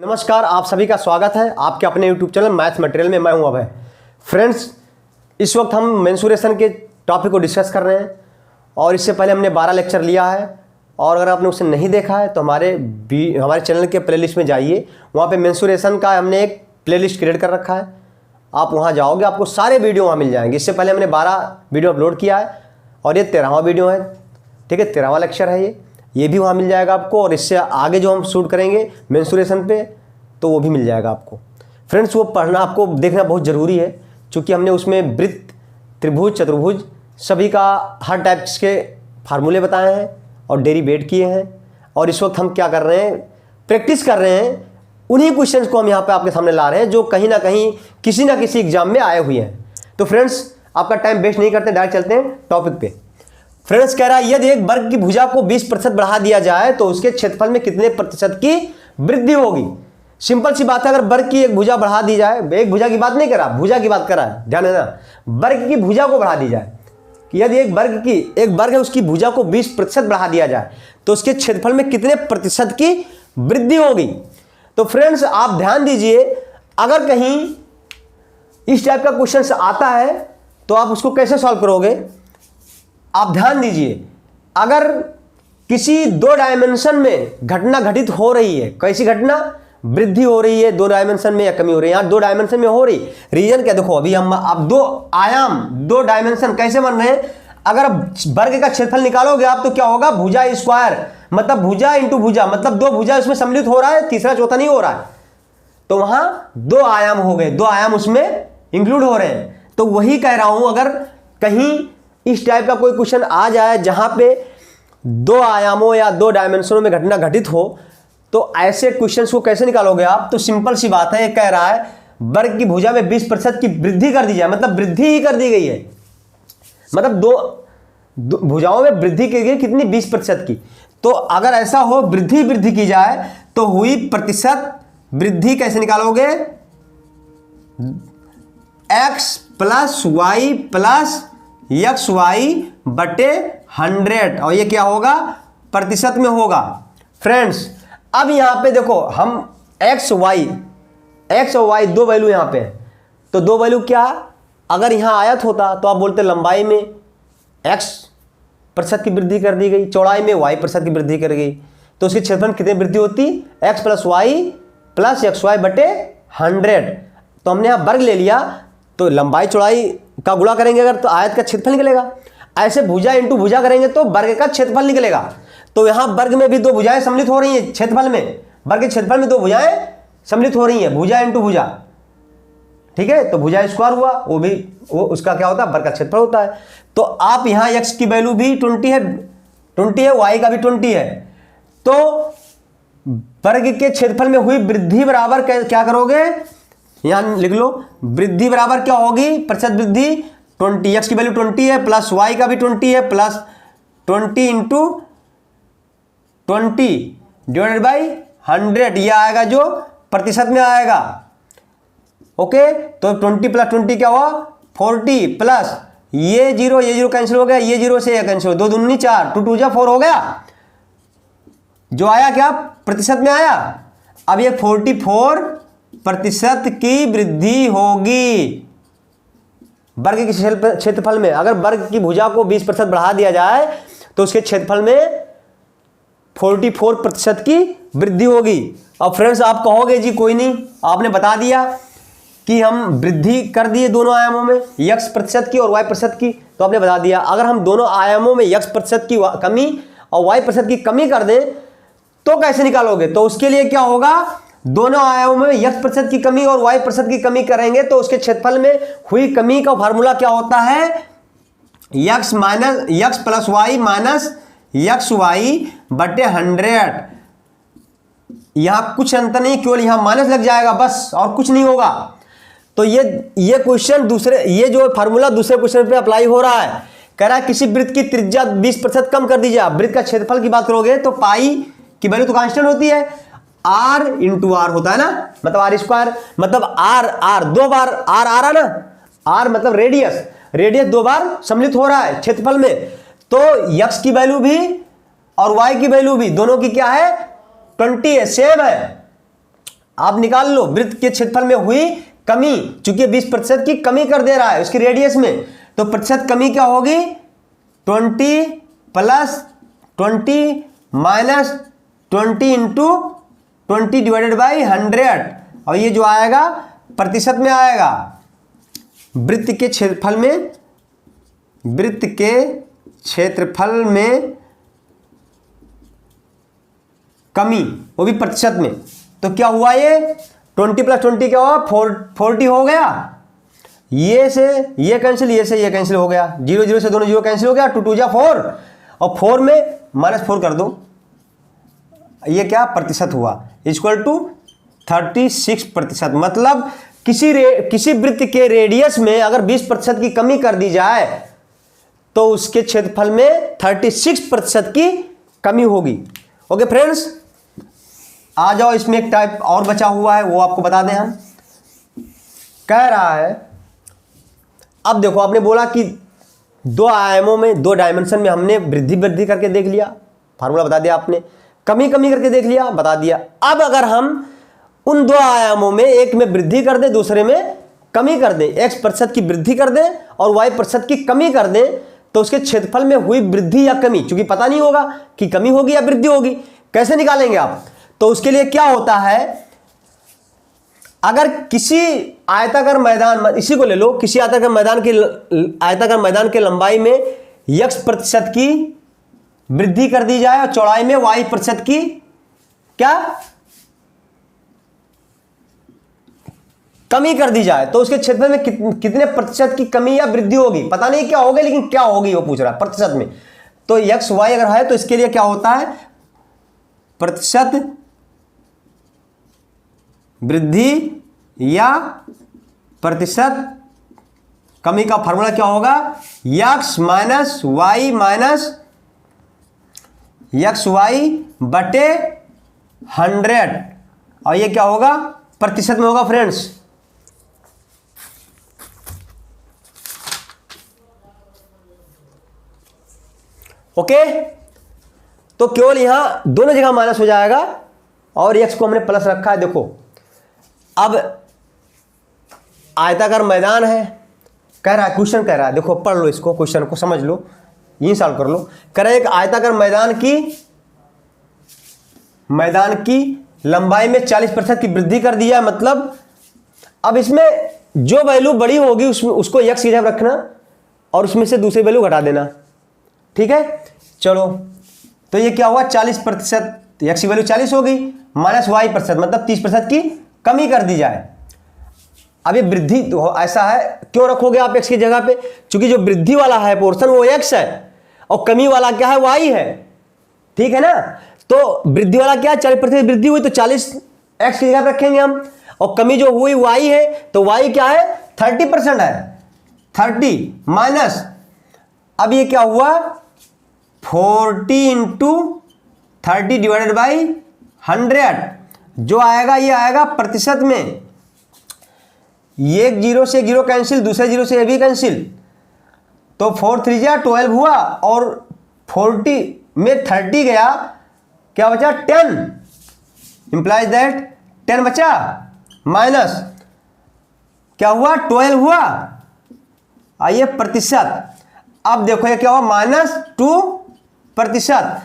नमस्कार, आप सभी का स्वागत है आपके अपने YouTube चैनल मैथ्स मटेरियल में। मैं हूं अभय। फ्रेंड्स, इस वक्त हम मेंसुरेशन के टॉपिक को डिस्कस कर रहे हैं और इससे पहले हमने 12 लेक्चर लिया है। और अगर आपने उसे नहीं देखा है तो हमारे चैनल के प्लेलिस्ट में जाइए, वहाँ पे मेंसुरेशन का हमने एक प्लेलिस्ट क्रिएट कर रखा है। आप वहाँ जाओगे, आपको सारे वीडियो वहाँ मिल जाएंगे। इससे पहले हमने 12 वीडियो अपलोड किया है और ये 13वां वीडियो है। ठीक है, 13वां लेक्चर है ये भी वहाँ मिल जाएगा आपको। और इससे आगे जो हम शूट करेंगे मेंसुरेशन पे तो वो भी मिल जाएगा आपको। फ्रेंड्स, वो पढ़ना आपको देखना बहुत ज़रूरी है, क्योंकि हमने उसमें वृत्त, त्रिभुज, चतुर्भुज सभी का हर टाइप्स के फार्मूले बताए हैं और डेरिवेट किए हैं। और इस वक्त हम क्या कर रहे हैं, प्रैक्टिस कर रहे हैं। उन्हीं क्वेश्चंस को हम यहाँ पे आपके सामने ला रहे हैं जो कहीं ना कहीं किसी ना किसी एग्जाम में आए हुए हैं। तो फ्रेंड्स, आपका टाइम वेस्ट नहीं करते, डायरेक्ट चलते हैं टॉपिक पे। फ्रेंड्स, कह रहा है यदि एक वर्ग की भुजा को 20% बढ़ा दिया जाए तो उसके क्षेत्रफल में कितने प्रतिशत की वृद्धि होगी। सिंपल सी बात है, अगर वर्ग की एक भुजा बढ़ा दी जाए, एक भुजा की बात नहीं करा, भुजा की बात करा है, ध्यान देना, वर्ग की भुजा को बढ़ा दी जाए। यदि एक वर्ग है उसकी भुजा को 20% बढ़ा दिया जाए तो उसके क्षेत्रफल में कितने प्रतिशत की वृद्धि होगी। तो फ्रेंड्स, आप ध्यान दीजिए, अगर कहीं इस टाइप का क्वेश्चन आता है तो आप उसको कैसे सॉल्व करोगे। आप ध्यान दीजिए, अगर किसी 2 डायमेंशन में घटना घटित हो रही है, कैसी घटना, वृद्धि हो रही है 2 डायमेंशन में या कमी हो रही है। यहाँ 2 डायमेंशन में हो रही, रीजन क्या, देखो अभी हम आप 2 आयाम 2 डायमेंशन कैसे बन रहे हैं। अगर वर्ग का क्षेत्रफल निकालोगे आप तो क्या होगा, भुजा स्क्वायर, मतलब भुजा इंटू भुजा, मतलब 2 भुजा उसमें सम्मिलित हो रहा है, तीसरा चौथा नहीं हो रहा है। तो वहां 2 आयाम हो गए, 2 आयाम उसमें इंक्लूड हो रहे हैं। तो वही कह रहा हूं, अगर कहीं इस टाइप का कोई क्वेश्चन आ जाए जहां पे 2 आयामों या 2 डायमेंशनों में घटना घटित हो तो ऐसे क्वेश्चंस को कैसे निकालोगे आप। तो सिंपल सी बात है, ये कह रहा है वर्ग की भुजा में 20% की वृद्धि कर दी जाए, मतलब वृद्धि ही कर दी गई है, मतलब 2 भुजाओं में वृद्धि की गई, कितनी, 20% की। तो अगर ऐसा हो, वृद्धि की जाए तो हुई प्रतिशत वृद्धि कैसे निकालोगे, x plus y plus x y बटे 100, और ये क्या होगा, प्रतिशत में होगा। फ्रेंड्स, अब यहां पे देखो, हम एक्स और वाई 2 वैल्यू यहां पे है, तो 2 वैल्यू क्या, अगर यहां आयत होता तो आप बोलते लंबाई में x% की वृद्धि कर दी गई, चौड़ाई में y% की वृद्धि कर गई, तो उसके क्षेत्रफल में कितनी वृद्धि होती, x plus y plus x y बटे 100। तो हमने यहां वर्ग ले लिया, तो लंबाई चौड़ाई का गुणा करेंगे अगर तो आयत का क्षेत्रफल निकलेगा। ऐसे भुजा इंटू भुजा करेंगे तो वर्ग का क्षेत्रफल निकलेगा। तो यहां वर्ग में भी 2 भुजाएं सम्मिलित हो रही हैं क्षेत्रफल में, वर्ग के क्षेत्रफल में 2 भुजाएं सम्मिलित हो रही हैं, भुजा इंटू भुजा। ठीक है, तो भुजा स्क्वायर हुआ, वो उसका क्या होता है, वर्ग का क्षेत्रफल होता है। तो आप यहां x की वैल्यू भी 20 है, y का भी 20 है। तो वर्ग के क्षेत्रफल में हुई वृद्धि बराबर क्या करोगे, यहां लिख लो, वृद्धि बराबर क्या होगी, प्रतिशत वृद्धि 20, x की वैल्यू 20 है प्लस y का भी 20 है प्लस 20 इंटू 20 डिवाइडेड बाई 100, यह आएगा जो प्रतिशत में आएगा। ओके, तो 20 प्लस 20 क्या हुआ, 40 प्लस ये 0 कैंसिल हो गया, ये 0 से ये कैंसिल हो, 2 दूनी 4, 2 2 जा 4 हो गया, जो आया क्या, प्रतिशत में आया। अब ये 44% की वृद्धि होगी वर्ग के क्षेत्रफल में। अगर वर्ग की भुजा को 20% बढ़ा दिया जाए तो उसके क्षेत्रफल में 44% की वृद्धि होगी। अब फ्रेंड्स, आप कहोगे जी कोई नहीं, आपने बता दिया कि हम वृद्धि कर दिए दोनों आयामों में, x% की और y% की, तो आपने बता दिया। अगर हम दोनों आयामों में x% की कमी और y% की कमी कर दें तो कैसे निकालोगे। तो उसके लिए क्या होगा, दोनों आयामों में x% की कमी और y% की कमी करेंगे तो उसके क्षेत्रफल में हुई कमी का फार्मूला क्या होता है, x plus y minus x y बटे 100। यहां कुछ अंतर नहीं, केवल यहां माइनस लग जाएगा बस, और कुछ नहीं होगा। तो ये क्वेश्चन ये जो फार्मूला दूसरे क्वेश्चन पे अप्लाई हो रहा है। कह रहा है किसी वृत्त की त्रिज्या 20% कम कर दीजिए। वृत्त का क्षेत्रफल की बात करोगे तो पाई की वैल्यू तो कांस्टेंट होती है, r इंटू आर होता है ना, मतलब आर स्क्वायर, मतलब आर 2 बार आर आ रहा ना, आर मतलब रेडियस 2 बार सम्मिलित हो रहा है क्षेत्रफल में। तो x की वैल्यू भी और y की वैल्यू भी दोनों की क्या है, 20 है, सेम है। आप निकाल लो, वृत्त के क्षेत्रफल में हुई कमी, चूंकि 20% की कमी कर दे रहा है उसकी रेडियस में, तो प्रतिशत कमी क्या होगी, 20 + 20 माइनस 20 इंटू 20 डिवाइडेड बाई 100, और ये जो आएगा प्रतिशत में आएगा। वृत्त के क्षेत्रफल में, वृत्त के क्षेत्रफल में कमी, वो भी प्रतिशत में, तो क्या हुआ, ये 20 + 20 क्या हुआ, 40 हो गया। ये से ये कैंसिल, ये से ये कैंसिल हो गया, 0 0 से दोनों 0 कैंसिल हो गया, 2 2 जा 4, और 4 में -4 कर दो, ये क्या प्रतिशत हुआ, इक्वल टू 36%। मतलब किसी वृत्त के रेडियस में अगर 20% की कमी कर दी जाए तो उसके क्षेत्रफल में 36% की कमी होगी। ओके फ्रेंड्स, आ जाओ, इसमें एक टाइप और बचा हुआ है, वो आपको बता दें। हम कह रहा है, अब देखो आपने बोला कि 2 आयामों में, 2 डायमेंशन में हमने वृद्धि करके देख लिया, फार्मूला बता दिया आपने, कमी करके देख लिया, बता दिया। अब अगर हम उन 2 आयामों में एक में वृद्धि कर दें, दूसरे में कमी कर दें, x% की वृद्धि कर दें और y% की कमी कर दें, तो उसके क्षेत्रफल में हुई वृद्धि या कमी, चूंकि पता नहीं होगा कि कमी होगी या वृद्धि होगी, कैसे निकालेंगे आप। तो उसके लिए क्या होता है, अगर किसी आयताकार मैदान, इसी को ले लो, किसी आयताकार मैदान के लंबाई में x% की वृद्धि कर दी जाए और चौड़ाई में y% की क्या कमी कर दी जाए, तो उसके क्षेत्रफल में कितने प्रतिशत की कमी या वृद्धि होगी, पता नहीं क्या होगी, लेकिन क्या होगी वो पूछ रहा है प्रतिशत में। तो x y अगर है तो इसके लिए क्या होता है, प्रतिशत वृद्धि या प्रतिशत कमी का फार्मूला क्या होगा, x - y बटे 100, और ये क्या होगा, प्रतिशत में होगा फ्रेंड्स। ओके, तो केवल यहां दोनों जगह माइनस हो जाएगा और x को हमने प्लस रखा है। देखो अब आयताकार मैदान है, कह रहा है, क्वेश्चन कह रहा है, देखो पढ़ लो इसको, क्वेश्चन को समझ लो, यही सॉल्व कर लो। कह रहा है एक आयताकार मैदान की लंबाई में 40% की वृद्धि कर दी है, मतलब अब इसमें जो वैल्यू बड़ी होगी उसको x की जगह रखना और उसमें से दूसरी वैल्यू घटा देना, ठीक है। चलो, तो ये क्या हुआ, 40%, x की वैल्यू 40 होगी, माइनस y%, मतलब 30% की कमी कर दी जाए। अब ये वृद्धि तो ऐसा है, क्यों रखोगे आप x की जगह पे, क्योंकि जो वृद्धि वाला है पोर्शन वो x है और कमी वाला क्या है, y है, ठीक है ना। तो वृद्धि वाला क्या है, 40% वृद्धि हुई तो 40 x की जगह रखेंगे हम, और कमी जो हुई y है, तो y क्या है, 30% है, 30 माइनस, अब ये क्या हुआ, 40 इंटू 30 डिवाइडेड बाई 100, जो आएगा ये आएगा प्रतिशत में। ये 0 से 0 कैंसिल, दूसरे 0 से ये भी कैंसिल, तो 4 3 जा 12 हुआ, और 40 में 30 गया, क्या बचा, 10, इंप्लाइज दैट 10 बचा, माइनस क्या हुआ, 12 हुआ, आइए प्रतिशत। अब देखो ये क्या हुआ, -2%।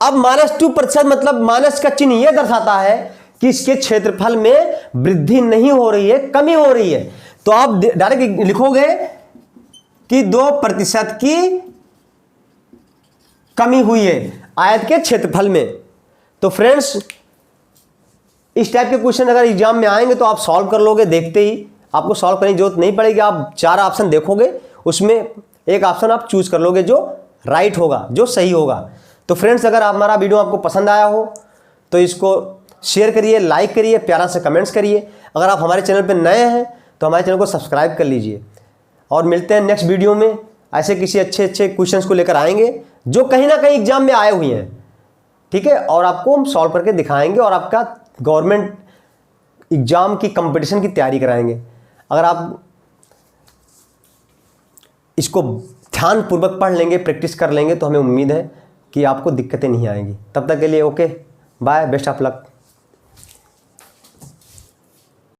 अब -2% मतलब माइनस का चिन्ह यह दर्शाता है कि इसके क्षेत्रफल में वृद्धि नहीं हो रही है, कमी हो रही है। तो आप डायरेक्ट लिखोगे कि 2% की कमी हुई है आयत के क्षेत्रफल में। तो फ्रेंड्स, इस टाइप के क्वेश्चन अगर एग्जाम में आएंगे तो आप सॉल्व कर लोगे, देखते ही आपको सॉल्व करने की जरूरत नहीं पड़ेगी। आप 4 ऑप्शन देखोगे, उसमें एक ऑप्शन आप चूज कर लोगे जो राइट होगा, जो सही होगा। तो फ्रेंड्स, अगर हमारा वीडियो आपको पसंद आया हो तो इसको शेयर करिए, लाइक करिए, प्यारा से कमेंट्स करिए। अगर आप हमारे चैनल पर नए हैं तो हमारे चैनल को सब्सक्राइब कर लीजिए, और मिलते हैं नेक्स्ट वीडियो में। ऐसे किसी अच्छे क्वेश्चंस को लेकर आएंगे जो कहीं ना कहीं एग्जाम में आए हुए हैं, ठीक है, और आपको हम सॉल्व करके दिखाएंगे और आपका गवर्नमेंट एग्जाम की कंपटीशन की तैयारी कराएंगे। अगर आप इसको ध्यानपूर्वक पढ़ लेंगे, प्रैक्टिस कर लेंगे, तो हमें उम्मीद है कि आपको दिक्कतें नहीं आएंगी। तब तक के लिए okay, bye, best of luck.